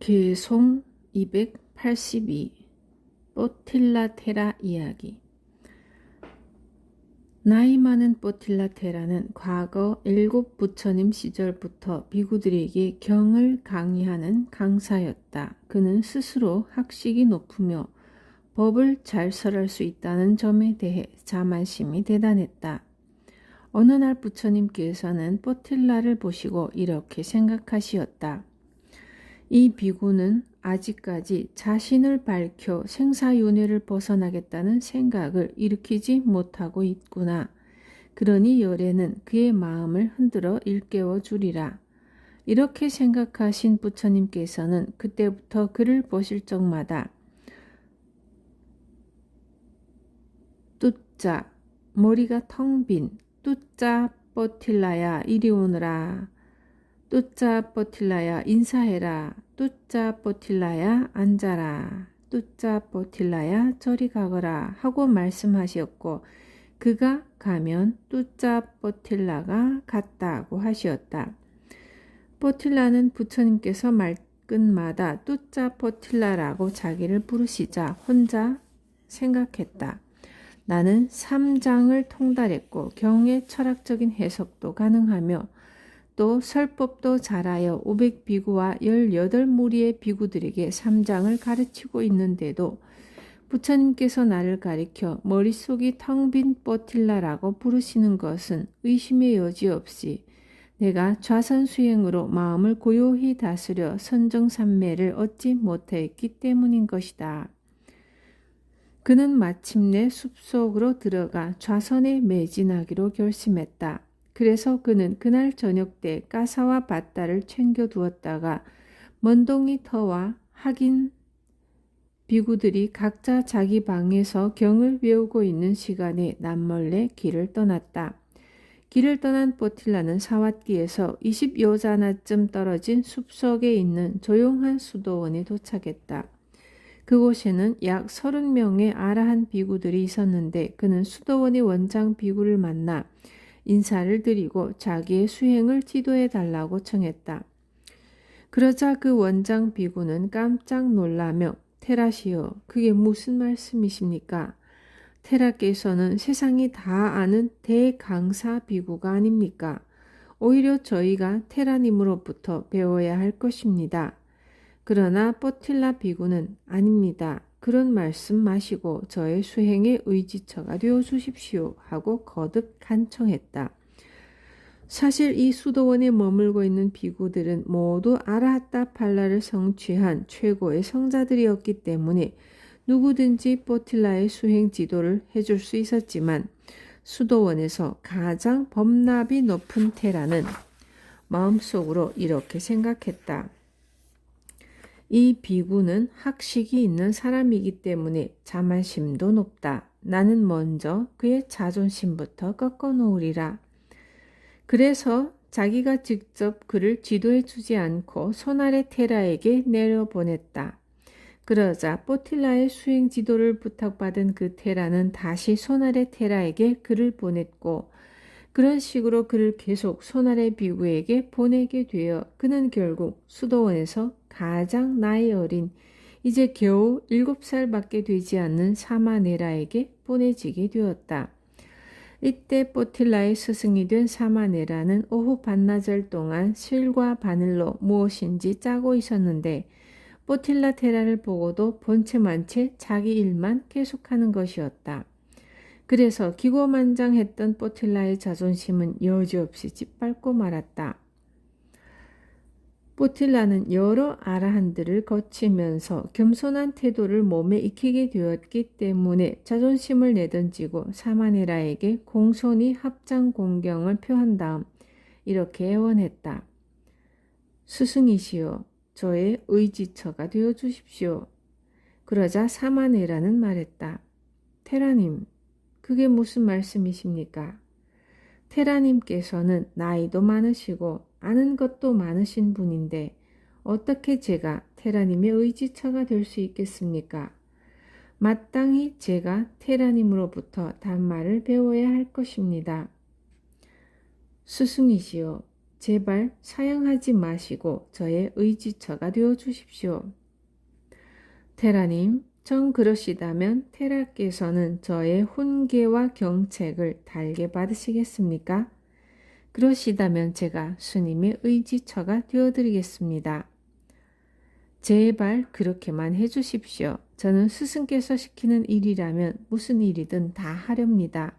개송 282 뽀틸라테라 이야기. 나이 많은 뽀틸라테라는 과거 7 부처님 시절부터 비구들에게 경을 강의하는 강사였다. 그는 스스로 학식이 높으며 법을 잘 설할 수 있다는 점에 대해 자만심이 대단했다. 어느 날 부처님께서는 뽀틸라를 보시고 이렇게 생각하시었다. 이 비구는 아직까지 자신을 밝혀 생사윤회를 벗어나겠다는 생각을 일으키지 못하고 있구나. 그러니 열애는 그의 마음을 흔들어 일깨워 주리라. 이렇게 생각하신 부처님께서는 그때부터 그를 보실 적마다 뚜짜, 머리가 텅 빈 뚜짜 뽀틸라야 이리 오너라. 뚜짜 뽀틸라야 인사해라. 뚜짜 뽀틸라야 앉아라. 뚜짜 뽀틸라야 저리 가거라 하고 말씀하셨고 그가 가면 뚜짜 뽀틸라가 갔다고 하시었다. 뽀틸라는 부처님께서 말끝마다 뚜짜 뽀틸라라고 자기를 부르시자 혼자 생각했다. 나는 3장을 통달했고 경의 철학적인 해석도 가능하며 또 설법도 잘하여 500비구와 18무리의 비구들에게 3장을 가르치고 있는데도 부처님께서 나를 가리켜 머릿속이 텅 빈 뽀틸라라고 부르시는 것은 의심의 여지 없이 내가 좌선수행으로 마음을 고요히 다스려 선정삼매를 얻지 못했기 때문인 것이다. 그는 마침내 숲속으로 들어가 좌선에 매진하기로 결심했다. 그래서 그는 그날 저녁 때 가사와 밧다를 챙겨두었다가 먼동이 터와 학인 비구들이 각자 자기 방에서 경을 외우고 있는 시간에 남몰래 길을 떠났다. 길을 떠난 뽀틸라는 사왓기에서 20요자나쯤 떨어진 숲속에 있는 조용한 수도원에 도착했다. 그곳에는 약 30명의 아라한 비구들이 있었는데 그는 수도원의 원장 비구를 만나 인사를 드리고 자기의 수행을 지도해 달라고 청했다. 그러자 그 원장 비구는 깜짝 놀라며 테라시여, 그게 무슨 말씀이십니까? 테라께서는 세상이 다 아는 대강사 비구가 아닙니까? 오히려 저희가 테라님으로부터 배워야 할 것입니다. 그러나 뽀틸라 비구는 아닙니다. 그런 말씀 마시고 저의 수행의 의지처가 되어 주십시오 하고 거듭 간청했다. 사실 이 수도원에 머물고 있는 비구들은 모두 아라하타 팔라를 성취한 최고의 성자들이었기 때문에 누구든지 뽀틸라의 수행 지도를 해줄 수 있었지만 수도원에서 가장 법납이 높은 테라는 마음속으로 이렇게 생각했다. 이 비구는 학식이 있는 사람이기 때문에 자만심도 높다. 나는 먼저 그의 자존심부터 꺾어놓으리라. 그래서 자기가 직접 그를 지도해 주지 않고 손아래 테라에게 내려보냈다. 그러자 뽀틸라의 수행 지도를 부탁받은 그 테라는 다시 손아래 테라에게 글을 보냈고 그런 식으로 그를 계속 손아래 비구에게 보내게 되어 그는 결국 수도원에서 가장 나이 어린 이제 겨우 7살밖에 되지 않는 사마네라에게 보내지게 되었다. 이때 뽀틸라의 스승이 된 사마네라는 오후 반나절 동안 실과 바늘로 무엇인지 짜고 있었는데 뽀틸라 테라를 보고도 본체만 채 자기 일만 계속하는 것이었다. 그래서 기고만장했던 뽀틸라의 자존심은 여지없이 짓밟고 말았다. 뽀틸라는 여러 아라한들을 거치면서 겸손한 태도를 몸에 익히게 되었기 때문에 자존심을 내던지고 사마네라에게 공손히 합장 공경을 표한 다음 이렇게 애원했다. 스승이시여, 저의 의지처가 되어 주십시오. 그러자 사마네라는 말했다. 테라님, 그게 무슨 말씀이십니까? 테라님께서는 나이도 많으시고 아는 것도 많으신 분인데 어떻게 제가 테라님의 의지처가 될 수 있겠습니까? 마땅히 제가 테라님으로부터 단말을 배워야 할 것입니다. 스승이시여, 제발 사양하지 마시고 저의 의지처가 되어 주십시오. 테라님, 정 그러시다면 테라께서는 저의 훈계와 경책을 달게 받으시겠습니까? 그러시다면 제가 스님의 의지처가 되어드리겠습니다. 제발 그렇게만 해주십시오. 저는 스승께서 시키는 일이라면 무슨 일이든 다 하렵니다.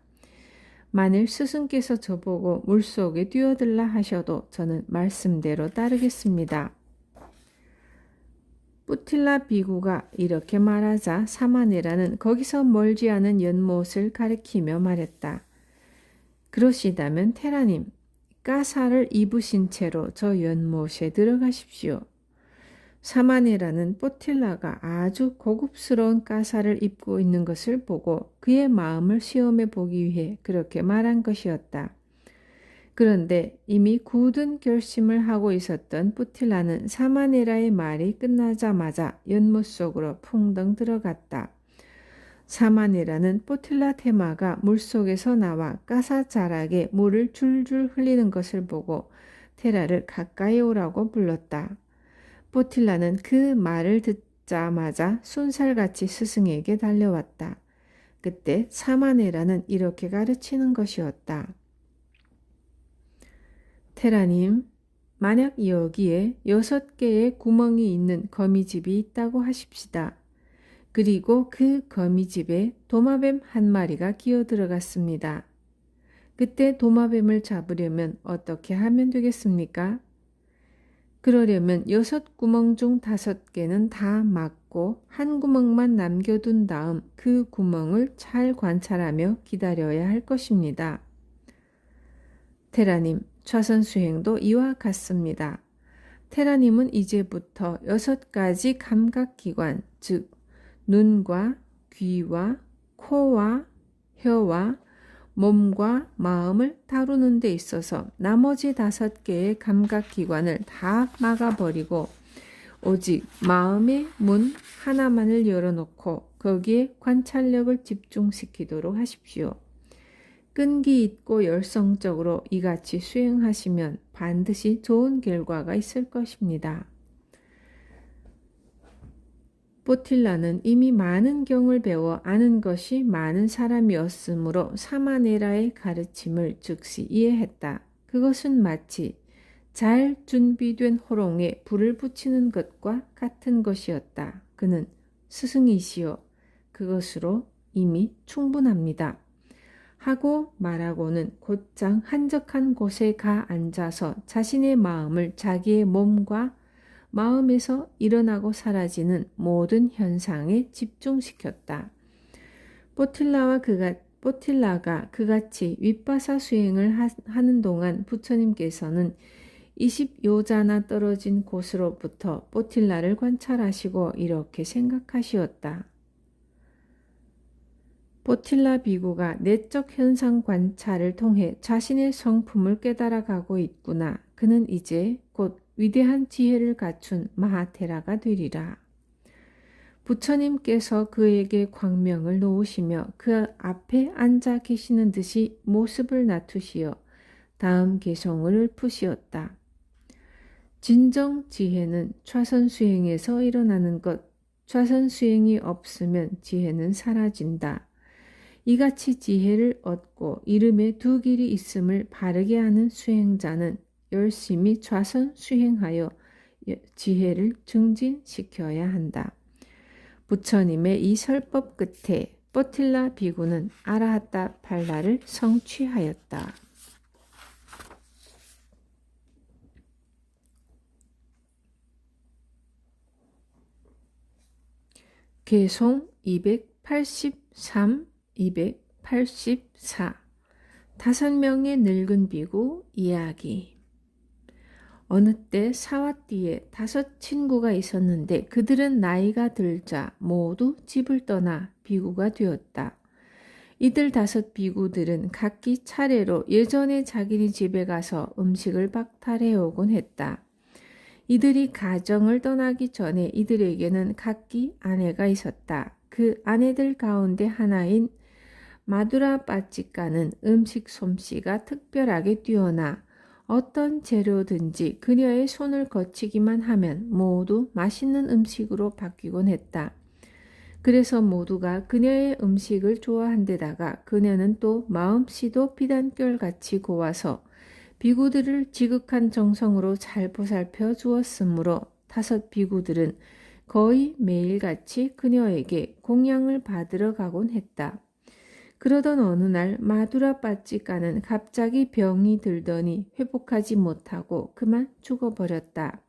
만일 스승께서 저보고 물속에 뛰어들라 하셔도 저는 말씀대로 따르겠습니다. 뿌틸라 비구가 이렇게 말하자 사마네라는 거기서 멀지 않은 연못을 가리키며 말했다. 그러시다면 테라님, 가사를 입으신 채로 저 연못에 들어가십시오. 사마네라는 뿌틸라가 아주 고급스러운 가사를 입고 있는 것을 보고 그의 마음을 시험해 보기 위해 그렇게 말한 것이었다. 그런데 이미 굳은 결심을 하고 있었던 뿌틸라는 사마네라의 말이 끝나자마자 연못 속으로 풍덩 들어갔다. 사마네라는 뿌틸라 테마가 물속에서 나와 가사자락에 물을 줄줄 흘리는 것을 보고 테라를 가까이 오라고 불렀다. 뿌틸라는 그 말을 듣자마자 쏜살같이 스승에게 달려왔다. 그때 사마네라는 이렇게 가르치는 것이었다. 테라님, 만약 여기에 6개의 구멍이 있는 거미집이 있다고 하십시다. 그리고 그 거미집에 도마뱀 한 마리가 기어들어갔습니다. 그때 도마뱀을 잡으려면 어떻게 하면 되겠습니까? 그러려면 6구멍 중 5개는 다 막고 한 구멍만 남겨둔 다음 그 구멍을 잘 관찰하며 기다려야 할 것입니다. 테라님, 좌선수행도 이와 같습니다. 테라님은 이제부터 6가지 감각기관, 즉 눈과 귀와 코와 혀와 몸과 마음을 다루는 데 있어서 나머지 5개의 감각기관을 다 막아버리고 오직 마음의 문 하나만을 열어놓고 거기에 관찰력을 집중시키도록 하십시오. 끈기 있고 열성적으로 이같이 수행하시면 반드시 좋은 결과가 있을 것입니다. 뿌틸라는 이미 많은 경을 배워 아는 것이 많은 사람이었으므로 사마네라의 가르침을 즉시 이해했다. 그것은 마치 잘 준비된 호롱에 불을 붙이는 것과 같은 것이었다. 그는 스승이시여, 그것으로 이미 충분합니다. 하고 말하고는 곧장 한적한 곳에 가 앉아서 자신의 마음을 자기의 몸과 마음에서 일어나고 사라지는 모든 현상에 집중시켰다. 뿌틸라가 그같이 윗바사 수행을 하는 동안 부처님께서는 20요자나 떨어진 곳으로부터 뿌틸라를 관찰하시고 이렇게 생각하시었다. 뿌틸라 비구가 내적 현상 관찰을 통해 자신의 성품을 깨달아가고 있구나. 그는 이제 곧 위대한 지혜를 갖춘 마하테라가 되리라. 부처님께서 그에게 광명을 놓으시며 그 앞에 앉아 계시는 듯이 모습을 낮추시어 다음 개성을 푸시었다. 진정 지혜는 좌선수행에서 일어나는 것, 좌선수행이 없으면 지혜는 사라진다. 이같이 지혜를 얻고 이름에 두 길이 있음을 바르게 하는 수행자는 열심히 좌선 수행하여 지혜를 증진시켜야 한다. 부처님의 이 설법 끝에 뿌틸라 비구는 아라하타 팔라를 성취하였다. 개송 283, 284 5명의 늙은 비구 이야기. 어느 때 사와띠에 5 친구가 있었는데 그들은 나이가 들자 모두 집을 떠나 비구가 되었다. 이들 5 비구들은 각기 차례로 예전에 자기네 집에 가서 음식을 박탈해 오곤 했다. 이들이 가정을 떠나기 전에 이들에게는 각기 아내가 있었다. 그 아내들 가운데 하나인 마두라 빠찌까는 음식 솜씨가 특별하게 뛰어나 어떤 재료든지 그녀의 손을 거치기만 하면 모두 맛있는 음식으로 바뀌곤 했다. 그래서 모두가 그녀의 음식을 좋아한 데다가 그녀는 또 마음씨도 비단결같이 고와서 비구들을 지극한 정성으로 잘 보살펴 주었으므로 5 비구들은 거의 매일같이 그녀에게 공양을 받으러 가곤 했다. 그러던 어느 날 마두라 빠찌까는 갑자기 병이 들더니 회복하지 못하고 그만 죽어버렸다.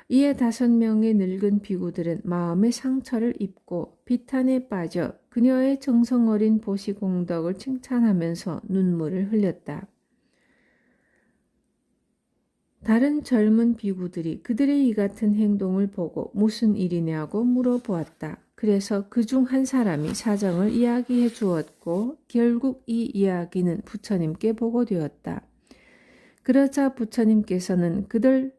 이에 5명의 늙은 비구들은 마음의 상처를 입고 비탄에 빠져 그녀의 정성어린 보시공덕을 칭찬하면서 눈물을 흘렸다. 다른 젊은 비구들이 그들의 이 같은 행동을 보고 무슨 일이냐고 물어보았다. 그래서 그중 한 사람이 사정을 이야기해 주었고 결국 이 이야기는 부처님께 보고되었다. 그러자 부처님께서는 그들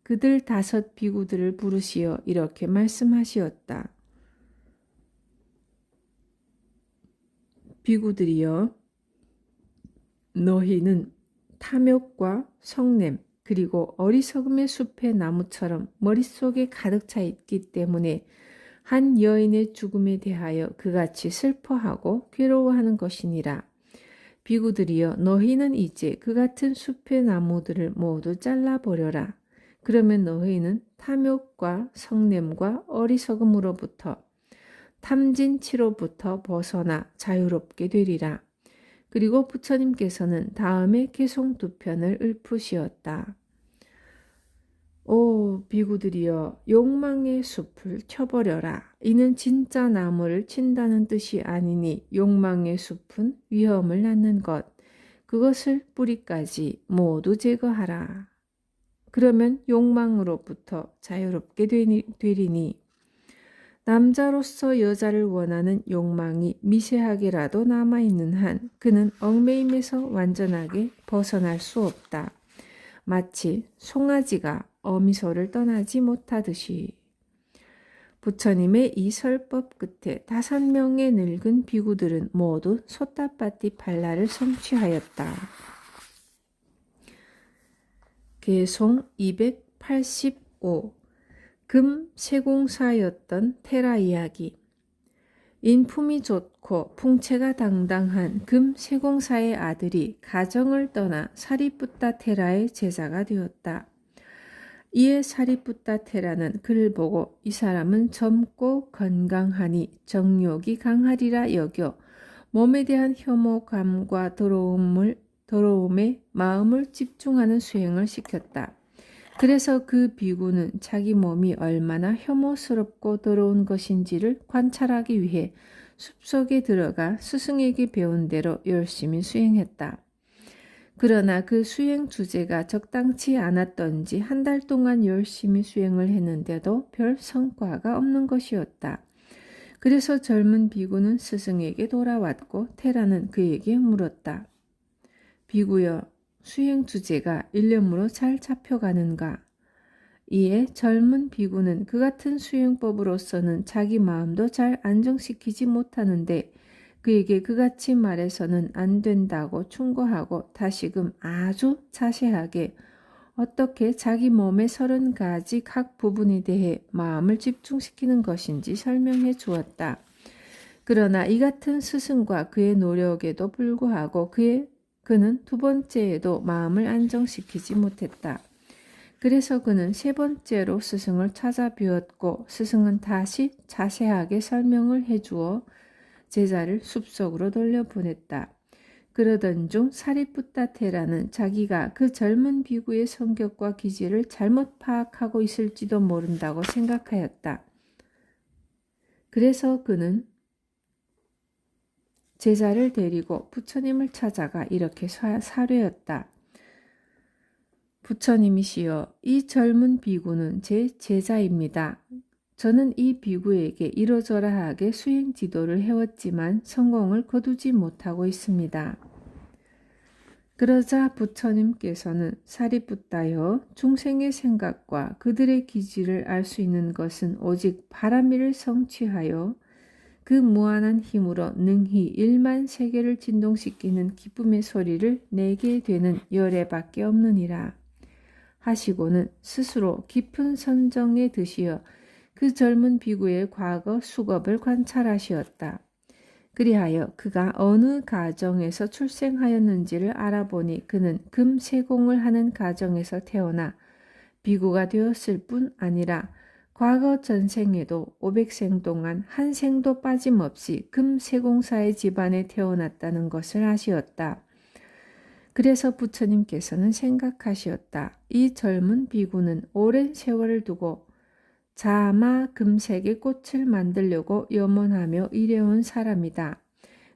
5 비구들을 부르시어 이렇게 말씀하시었다. 비구들이여, 너희는 탐욕과 성냄 그리고 어리석음의 숲의 나무처럼 머릿속에 가득 차 있기 때문에 한 여인의 죽음에 대하여 그같이 슬퍼하고 괴로워하는 것이니라. 비구들이여, 너희는 이제 그 같은 숲의 나무들을 모두 잘라버려라. 그러면 너희는 탐욕과 성냄과 어리석음으로부터 탐진치로부터 벗어나 자유롭게 되리라. 그리고 부처님께서는 다음에 개송 2편을 읊으시었다. 오 비구들이여, 욕망의 숲을 쳐버려라. 이는 진짜 나무를 친다는 뜻이 아니니 욕망의 숲은 위험을 낳는 것, 그것을 뿌리까지 모두 제거하라. 그러면 욕망으로부터 자유롭게 되리니 남자로서 여자를 원하는 욕망이 미세하게라도 남아있는 한 그는 얽매임에서 완전하게 벗어날 수 없다. 마치 송아지가 어미소를 떠나지 못하듯이. 부처님의 이 설법 끝에 5명의 늙은 비구들은 모두 소따빠띠 발라를 성취하였다. 개송 285 금 세공사였던 테라 이야기. 인품이 좋고 풍채가 당당한 금 세공사의 아들이 가정을 떠나 사리푸타 테라의 제자가 되었다. 이에 사리푸타 테라는 그를 보고 이 사람은 젊고 건강하니 정욕이 강하리라 여겨 몸에 대한 혐오감과 더러움에 마음을 집중하는 수행을 시켰다. 그래서 그 비구는 자기 몸이 얼마나 혐오스럽고 더러운 것인지를 관찰하기 위해 숲속에 들어가 스승에게 배운 대로 열심히 수행했다. 그러나 그 수행 주제가 적당치 않았던지 1달 동안 열심히 수행을 했는데도 별 성과가 없는 것이었다. 그래서 젊은 비구는 스승에게 돌아왔고 테라는 그에게 물었다. 비구여, 수행 주제가 일념으로 잘 잡혀가는가? 이에 젊은 비구는 그 같은 수행법으로서는 자기 마음도 잘 안정시키지 못하는데 그에게 그같이 말해서는 안 된다고 충고하고 다시금 아주 자세하게 어떻게 자기 몸의 30가지 각 부분에 대해 마음을 집중시키는 것인지 설명해 주었다. 그러나 이 같은 스승과 그의 노력에도 불구하고 그는 2번째에도 마음을 안정시키지 못했다. 그래서 그는 3번째로 스승을 찾아뵈었고 스승은 다시 자세하게 설명을 해주어 제자를 숲속으로 돌려보냈다. 그러던 중 사리푸타 테라는 자기가 그 젊은 비구의 성격과 기질을 잘못 파악하고 있을지도 모른다고 생각하였다. 그래서 그는 제자를 데리고 부처님을 찾아가 이렇게 사뢰었다. 부처님이시여, 이 젊은 비구는 제 제자입니다. 저는 이 비구에게 이러저러하게 수행 지도를 해왔지만 성공을 거두지 못하고 있습니다. 그러자 부처님께서는 사리푸타여, 중생의 생각과 그들의 기질을 알 수 있는 것은 오직 바라미를 성취하여 그 무한한 힘으로 능히 1만 세계를 진동시키는 기쁨의 소리를 내게 되는 열애밖에 없느니라 하시고는 스스로 깊은 선정에 드시어 그 젊은 비구의 과거 수겁을 관찰하시었다. 그리하여 그가 어느 가정에서 출생하였는지를 알아보니 그는 금세공을 하는 가정에서 태어나 비구가 되었을 뿐 아니라 과거 전생에도 500생 동안 한 생도 빠짐없이 금세공사의 집안에 태어났다는 것을 아시었다. 그래서 부처님께서는 생각하시었다. 이 젊은 비구는 오랜 세월을 두고 자마 금색의 꽃을 만들려고 염원하며 일해온 사람이다.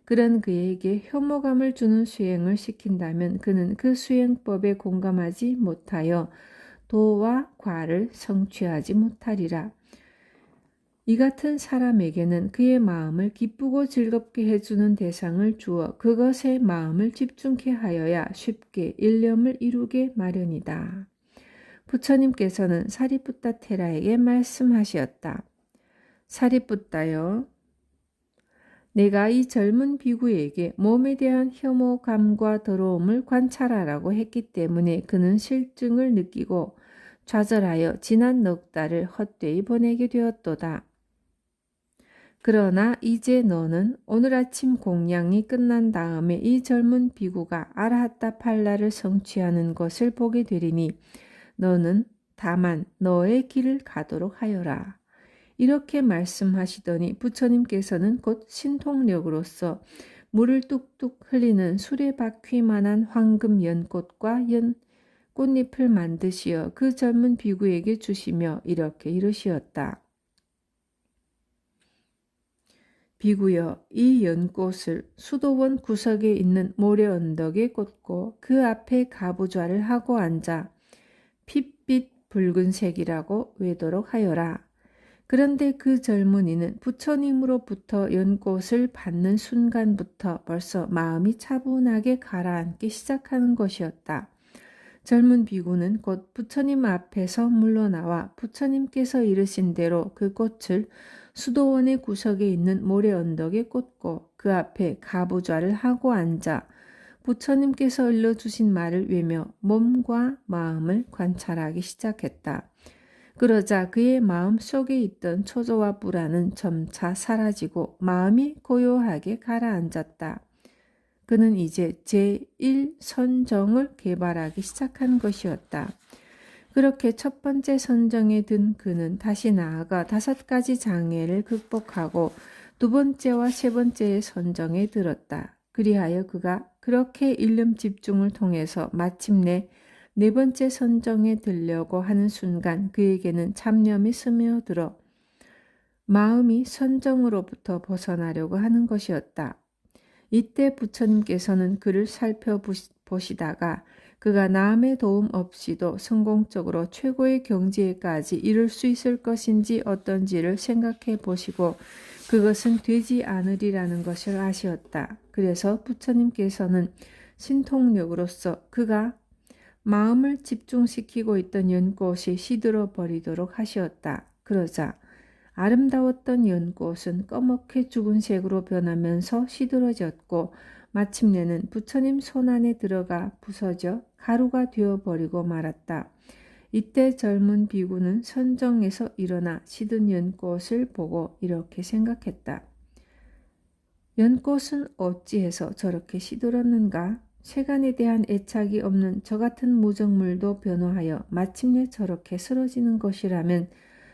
그런 그에게 혐오감을 주는 수행을 시킨다면 그는 그 수행법에 공감하지 못하여 도와 과를 성취하지 못하리라. 이 같은 사람에게는 그의 마음을 기쁘고 즐겁게 해주는 대상을 주어 그것에 마음을 집중케 하여야 쉽게 일념을 이루게 마련이다. 부처님께서는 사리푸타 테라에게 말씀하셨다. 사리푸타여, 내가 이 젊은 비구에게 몸에 대한 혐오감과 더러움을 관찰하라고 했기 때문에 그는 실증을 느끼고 좌절하여 지난 넉 달을 헛되이 보내게 되었도다. 그러나 이제 너는 오늘 아침 공양이 끝난 다음에 이 젊은 비구가 아라하타 팔라를 성취하는 것을 보게 되리니 너는 다만 너의 길을 가도록 하여라. 이렇게 말씀하시더니 부처님께서는 곧 신통력으로서 물을 뚝뚝 흘리는 수레바퀴만한 황금 연꽃과 꽃잎을 만드시어 그 젊은 비구에게 주시며 이렇게 이르시었다. 비구여, 이 연꽃을 수도원 구석에 있는 모래 언덕에 꽂고 그 앞에 가부좌를 하고 앉아 핏빛 붉은색이라고 외도록 하여라. 그런데 그 젊은이는 부처님으로부터 연꽃을 받는 순간부터 벌써 마음이 차분하게 가라앉기 시작하는 것이었다. 젊은 비구는 곧 부처님 앞에서 물러나와 부처님께서 이르신 대로 그 꽃을 수도원의 구석에 있는 모래 언덕에 꽂고 그 앞에 가부좌를 하고 앉아 부처님께서 일러주신 말을 외며 몸과 마음을 관찰하기 시작했다. 그러자 그의 마음 속에 있던 초조와 불안은 점차 사라지고 마음이 고요하게 가라앉았다. 그는 이제 제1선정을 개발하기 시작한 것이었다. 그렇게 첫 번째 선정에 든 그는 다시 나아가 5가지 장애를 극복하고 두 번째와 세 번째의 선정에 들었다. 그리하여 그가 그렇게 일념 집중을 통해서 마침내 네 번째 선정에 들려고 하는 순간 그에게는 잡념이 스며들어 마음이 선정으로부터 벗어나려고 하는 것이었다. 이때 부처님께서는 그를 살펴보시다가 그가 남의 도움 없이도 성공적으로 최고의 경지에까지 이룰 수 있을 것인지 어떤지를 생각해 보시고 그것은 되지 않으리라는 것을 아시었다. 그래서 부처님께서는 신통력으로서 그가 마음을 집중시키고 있던 연꽃이 시들어 버리도록 하시었다. 그러자 아름다웠던 연꽃은 꺼멓게 죽은 색으로 변하면서 시들어졌고 마침내는 부처님 손안에 들어가 부서져 가루가 되어버리고 말았다. 이때 젊은 비구는 선정에서 일어나 시든 연꽃을 보고 이렇게 생각했다. 연꽃은 어찌해서 저렇게 시들었는가? 세간에 대한 애착이 없는 저 같은 무정물도 변화하여 마침내 저렇게 쓰러지는 것이라면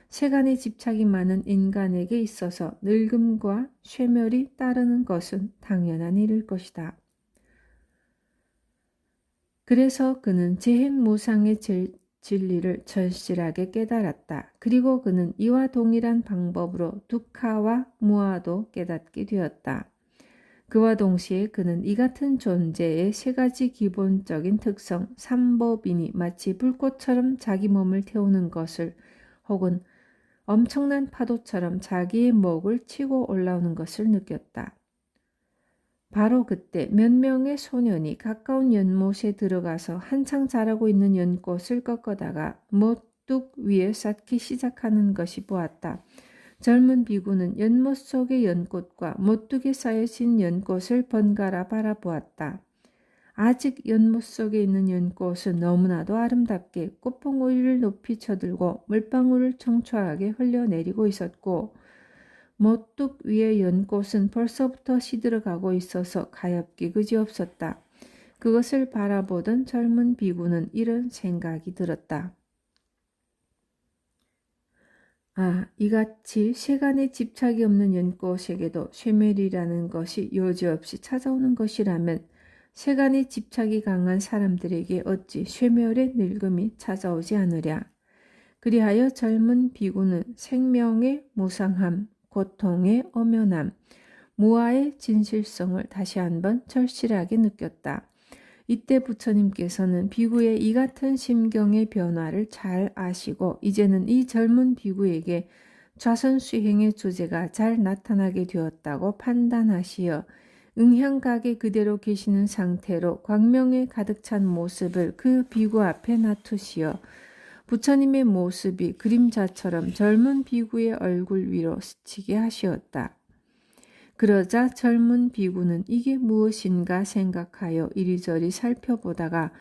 세간에 집착이 많은 인간에게 있어서 늙음과 쇠멸이 따르는 것은 당연한 일일 것이다. 그래서 그는 재행무상의 진리를 절실하게 깨달았다. 그리고 그는 이와 동일한 방법으로 두카와 무아도 깨닫게 되었다. 그와 동시에 그는 이 같은 존재의 세 가지 기본적인 특성, 삼법인이 마치 불꽃처럼 자기 몸을 태우는 것을 혹은 엄청난 파도처럼 자기의 목을 치고 올라오는 것을 느꼈다. 바로 그때 몇 명의 소년이 가까운 연못에 들어가서 한창 자라고 있는 연꽃을 꺾어다가 못뚝 위에 쌓기 시작하는 것이 보았다. 젊은 비구는 연못 속의 연꽃과 못두게 쌓여진 연꽃을 번갈아 바라보았다. 아직 연못 속에 있는 연꽃은 너무나도 아름답게 꽃봉오리를 높이 쳐들고 물방울을 청초하게 흘려내리고 있었고, 못둑 위의 연꽃은 벌써부터 시들어가고 있어서 가엾기 그지없었다. 그것을 바라보던 젊은 비구는 이런 생각이 들었다. 이같이 세간에 집착이 없는 연꽃에게도 쇠멸이라는 것이 여지없이 찾아오는 것이라면 세간에 집착이 강한 사람들에게 어찌 쇠멸의 늙음이 찾아오지 않으랴. 그리하여 젊은 비구는 생명의 무상함, 고통의 엄연함, 무아의 진실성을 다시 한번 절실하게 느꼈다. 이때 부처님께서는 비구의 이 같은 심경의 변화를 잘 아시고 이제는 이 젊은 비구에게 좌선수행의 조제가 잘 나타나게 되었다고 판단하시어 응향각에 그대로 계시는 상태로 광명에 가득 찬 모습을 그 비구 앞에 놔두시어 부처님의 모습이 그림자처럼 젊은 비구의 얼굴 위로 스치게 하시었다. 그러자 젊은 비구는 이게 무엇인가 생각하여 이리저리 살펴보다가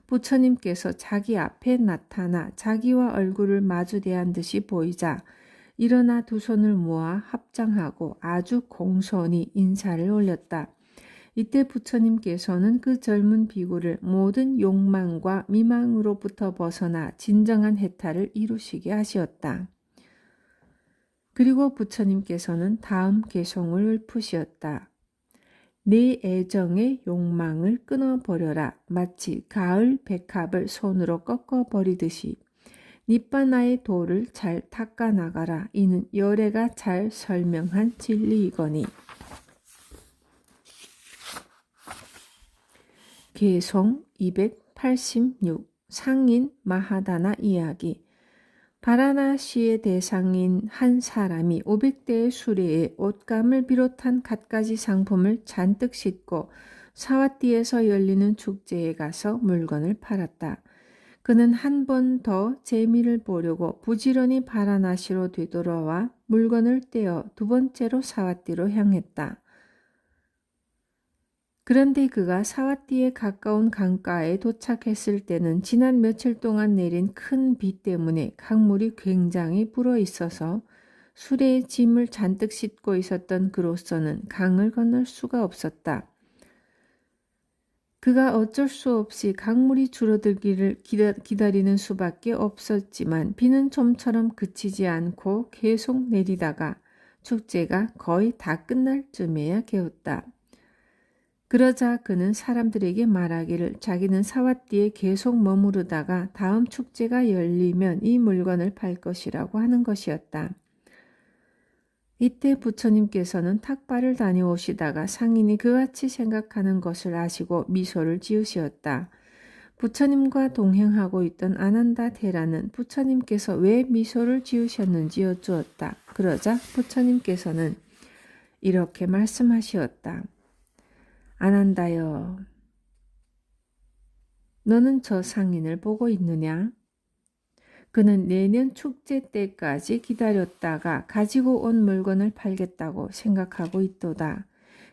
부처님께서 자기 앞에 나타나 자기와 얼굴을 마주대한 듯이 보이자 일어나 두 손을 모아 합장하고 아주 공손히 인사를 올렸다. 이때 부처님께서는 그 젊은 비구를 모든 욕망과 미망으로부터 벗어나 진정한 해탈을 이루시게 하시었다. 그리고 부처님께서는 다음 개송을 읊으시었다. 내 애정의 욕망을 끊어버려라. 마치 가을 백합을 손으로 꺾어버리듯이 니빠나의 돌을 잘 닦아나가라. 이는 열애가 잘 설명한 진리이거니. 개송 286 상인 마하다나 이야기. 바라나시의 대상인 한 사람이 500대의 수레에 옷감을 비롯한 갖가지 상품을 잔뜩 싣고 사와띠에서 열리는 축제에 가서 물건을 팔았다. 그는 한 번 더 재미를 보려고 부지런히 바라나시로 되돌아와 물건을 떼어 두 번째로 사와띠로 향했다. 그런데 그가 사와띠에 가까운 강가에 도착했을 때는 지난 며칠 동안 내린 큰 비 때문에 강물이 굉장히 불어 있어서 수레에 짐을 잔뜩 싣고 있었던 그로서는 강을 건널 수가 없었다. 그가 어쩔 수 없이 강물이 줄어들기를 기다리는 수밖에 없었지만 비는 좀처럼 그치지 않고 계속 내리다가 축제가 거의 다 끝날 쯤에야 개었다. 그러자 그는 사람들에게 말하기를 자기는 사와띠에 계속 머무르다가 다음 축제가 열리면 이 물건을 팔 것이라고 하는 것이었다. 이때 부처님께서는 탁발을 다녀오시다가 상인이 그같이 생각하는 것을 아시고 미소를 지으시었다. 부처님과 동행하고 있던 아난다 테라는 부처님께서 왜 미소를 지으셨는지 여쭈었다. 그러자 부처님께서는 이렇게 말씀하시었다. 아난다여, 너는 저 상인을 보고 있느냐? 그는 내년 축제 때까지 기다렸다가 가지고 온 물건을 팔겠다고 생각하고 있도다.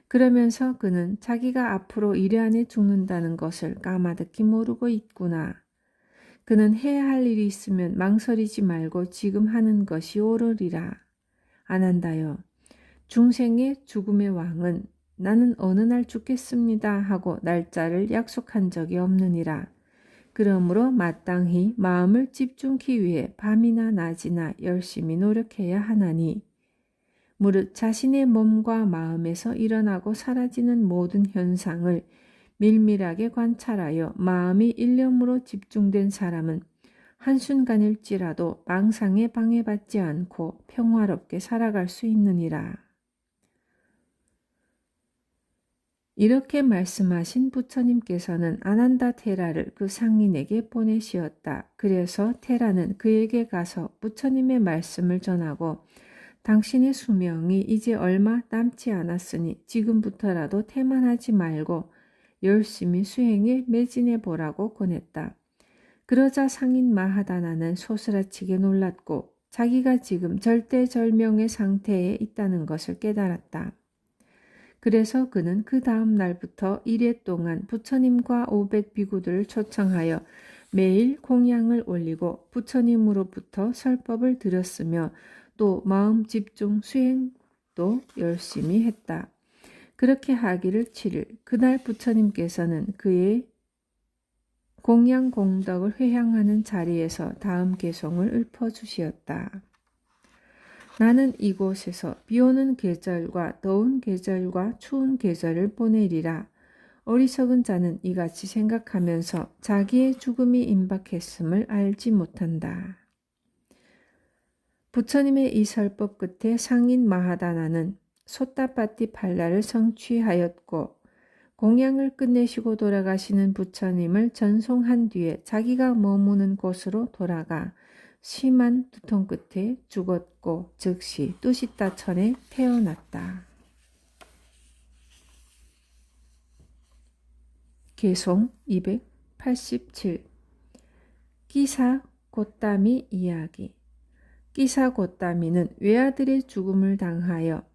그러면서 그는 자기가 앞으로 1회 안에 죽는다는 것을 까마득히 모르고 있구나. 그는 해야 할 일이 있으면 망설이지 말고 지금 하는 것이 옳으리라. 아난다여, 중생의 죽음의 왕은 나는 어느 날 죽겠습니다 하고 날짜를 약속한 적이 없느니라. 그러므로 마땅히 마음을 집중키 위해 밤이나 낮이나 열심히 노력해야 하나니 무릇 자신의 몸과 마음에서 일어나고 사라지는 모든 현상을 밀밀하게 관찰하여 마음이 일념으로 집중된 사람은 한순간일지라도 망상에 방해받지 않고 평화롭게 살아갈 수 있느니라. 이렇게 말씀하신 부처님께서는 아난다 테라를 그 상인에게 보내시었다. 그래서 테라는 그에게 가서 부처님의 말씀을 전하고 당신의 수명이 이제 얼마 남지 않았으니 지금부터라도 태만하지 말고 열심히 수행에 매진해 보라고 권했다. 그러자 상인 마하다나는 소스라치게 놀랐고 자기가 지금 절대절명의 상태에 있다는 것을 깨달았다. 그래서 그는 그 다음 날부터 1회 동안 부처님과 500 비구들을 초청하여 매일 공양을 올리고 부처님으로부터 설법을 들었으며 또 마음 집중 수행도 열심히 했다. 그렇게 하기를 7일, 그날 부처님께서는 그의 공양 공덕을 회향하는 자리에서 다음 개송을 읊어주시었다. 나는 이곳에서 비오는 계절과 더운 계절과 추운 계절을 보내리라. 어리석은 자는 이같이 생각하면서 자기의 죽음이 임박했음을 알지 못한다. 부처님의 이 설법 끝에 상인 마하다나는 소따파티 팔라를 성취하였고 공양을 끝내시고 돌아가시는 부처님을 전송한 뒤에 자기가 머무는 곳으로 돌아가 심한 두통 끝에 죽었고 즉시 뚜시타천에 태어났다. 개송 287 끼사 고따미 이야기. 끼사 고따미는 외아들의 죽음을 당하여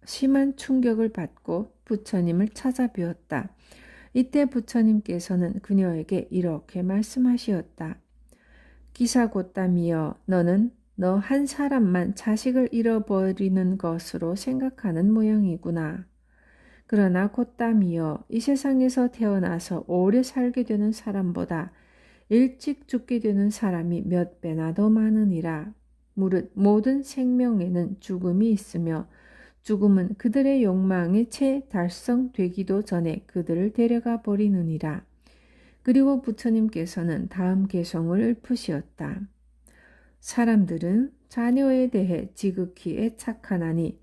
심한 충격을 받고 부처님을 찾아뵈었다. 이때 부처님께서는 그녀에게 이렇게 말씀하시었다. 기사고땀이여, 너는 너 한 사람만 자식을 잃어버리는 것으로 생각하는 모양이구나. 그러나 고땀이여, 이 세상에서 태어나서 오래 살게 되는 사람보다 일찍 죽게 되는 사람이 몇 배나 더 많으니라. 무릇 모든 생명에는 죽음이 있으며 죽음은 그들의 욕망이 채 달성되기도 전에 그들을 데려가 버리느니라. 그리고 부처님께서는 다음 개송을 읊으시었다. 사람들은 자녀에 대해 지극히 애착하나니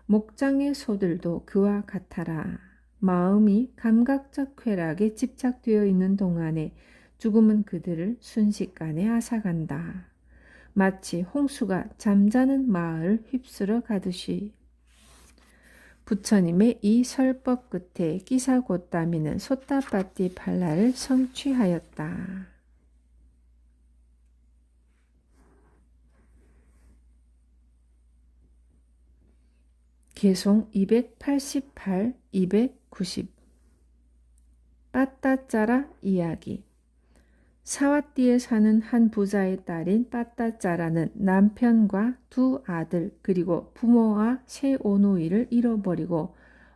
목장의 소들도 그와 같아라. 마음이 감각적 쾌락에 집착되어 있는 동안에 죽음은 그들을 순식간에 앗아간다. 마치 홍수가 잠자는 마을을 휩쓸어 가듯이. 부처님의 이 설법 끝에 끼사고따미는 소따파티 팔라를 성취하였다. 개송 288, 290 빠따짜라 이야기. 사와띠에 사는 한 부자의 딸인 빠따짜라는 남편과 두 아들 그리고 부모와 세 오누이를 잃어버리고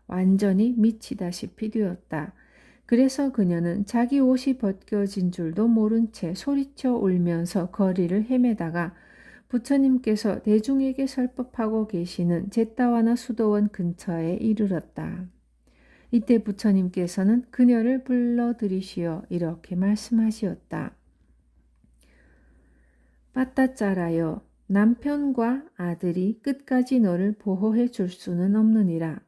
완전히 미치다시피 되었다. 그래서 그녀는 자기 옷이 벗겨진 줄도 모른 채 소리쳐 울면서 거리를 헤매다가 부처님께서 대중에게 설법하고 계시는 제타와나 수도원 근처에 이르렀다. 이때 부처님께서는 그녀를 불러들이시어 이렇게 말씀하시었다. 빠따짜라여, 남편과 아들이 끝까지 너를 보호해 줄 수는 없느니라.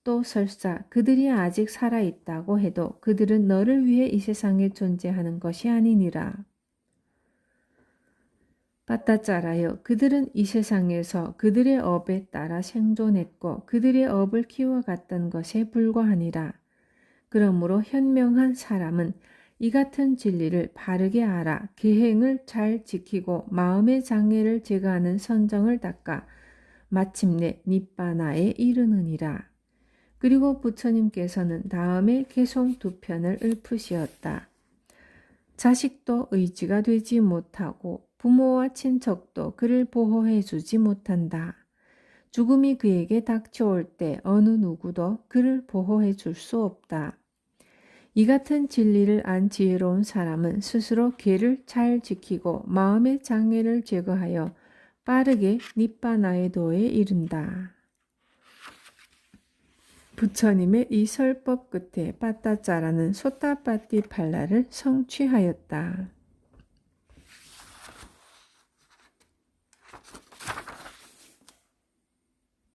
또 설사 그들이 아직 살아있다고 해도 그들은 너를 위해 이 세상에 존재하는 것이 아니니라. 빠따짜라여, 그들은 이 세상에서 그들의 업에 따라 생존했고 그들의 업을 키워갔던 것에 불과하니라. 그러므로 현명한 사람은 이 같은 진리를 바르게 알아 계행을 잘 지키고 마음의 장애를 제거하는 선정을 닦아 마침내 니빠나에 이르느니라. 그리고 부처님께서는 다음에 개송 2편을 읊으시었다. 자식도 의지가 되지 못하고 부모와 친척도 그를 보호해 주지 못한다. 죽음이 그에게 닥쳐올 때 어느 누구도 그를 보호해 줄 수 없다. 이 같은 진리를 안 지혜로운 사람은 스스로 계를 잘 지키고 마음의 장애를 제거하여 빠르게 니빠나의 도에 이른다. 부처님의 이 설법 끝에 빠따짜라는 소따파티 팔라를 성취하였다.